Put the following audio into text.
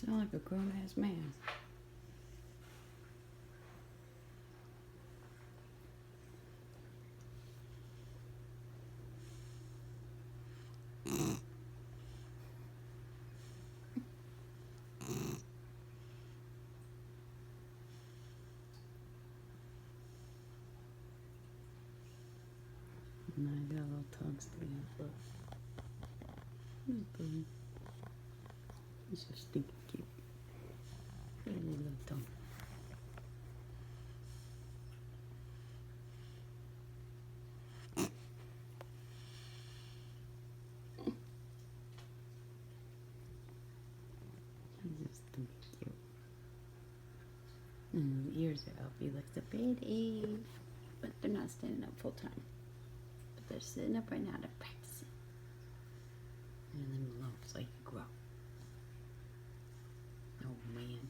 Sound like a grown ass man. And I got little tongues to him. Look. Look. He's so stinking cute. Look at his little tongue. He's just stinking cute. And his ears are up. He looks a baby. But they're not standing up full time. But they're sitting up right now. They're practicing. And then alone so he can grow. Oh man.